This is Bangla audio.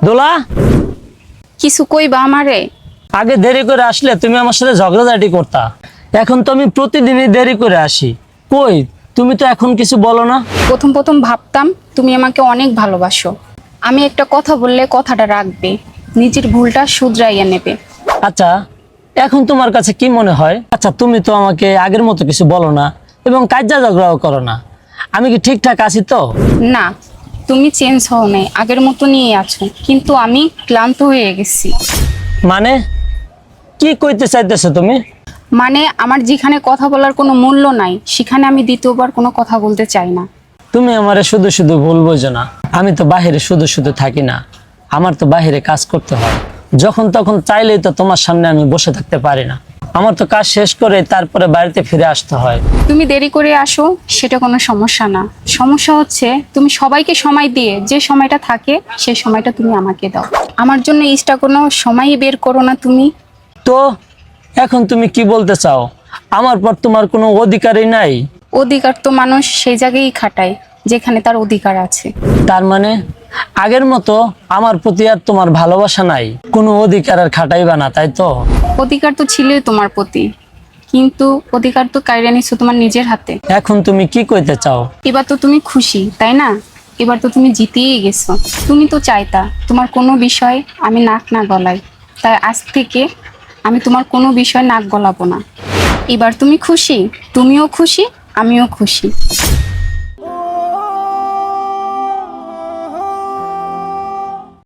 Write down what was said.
দোলা, কিছু কইবা আমারে? আগে দেরি করে আসলে তুমি আমার সাথে ঝগড়াঝাটি করতা। এখন তো আমি প্রতিদিনই দেরি করে আসি। কই, তুমি তো এখন কিছু বলো না। প্রথম প্রথম ভাবতাম তুমি আমাকে অনেক ভালোবাসো, আমি একটা কথা বললে কথাটা রাখবে, নিজের ভুলটা শুধরাইয়া নেবে। আচ্ছা, এখন তোমার কাছে কি মনে হয়? আচ্ছা, তুমি তো আমাকে আগের মতো কিছু বলো না এবং কাজ্জা ঝগড়াও করো না। আমি কি ঠিকঠাক আছি তো? না, তুমি চেঞ্জ হও নাই, আগের মতো নিয়ে আছো, কিন্তু আমি ক্লান্ত হয়ে গেছি। মানে কি কইতে চাইতেছো তুমি? মানে আমার যেখানে কথা বলার কোনো মূল্য নাই, সেখানে আমি দ্বিতীয়বার কোনো কথা বলতে চাই না। তুমি আমারে শুধু শুধু ভুল বোঝো না। আমি তো বাহিরে শুধু শুধু থাকি না, আমার তো বাহিরে কাজ করতে হয়। যখন তখন চাইলেই তো তোমার সামনে আমি বসে থাকতে পারি না। আমার তো কাজ শেষ করে তারপরে বাড়িতে ফিরে আসতে হয়। তুমি দেরি করে আসো সেটা কোনো সমস্যা না, সমস্যা হচ্ছে তুমি সবাইকে সময় দিয়ে যে সময়টা থাকে সেই সময়টা তুমি আমাকে দাও। আমার জন্য এক্সট্রা কোনো সময়ই বের করো না তুমি। তো এখন তুমি কি বলতে চাও? আমার পর তোমার কোনো অধিকারই নাই? অধিকার তো মানুষ সেই জায়গায় খাটায় যেখানে তার অধিকার আছে। তার মানে আগের মতো আমার প্রতি আর তোমার ভালোবাসা নাই, কোনো অধিকার আর খাটাইবা না, তাই তো? অধিকার তো ছিলই তোমার প্রতি, কিন্তু অধিকার তো কাইরা নিচ্ছ তোমার নিজের হাতে। এখন তুমি কি কইতে চাও? এবার তো তুমি খুশি তাই না? এবার তো তুমি জিতেই গেছো। তুমি তো চাইতা তোমার কোনো বিষয় আমি নাক না গলাই, তাই আজ থেকে আমি তোমার কোনো বিষয় নাক গলাবো না। এবার তুমি খুশি, তুমিও খুশি, আমিও খুশি।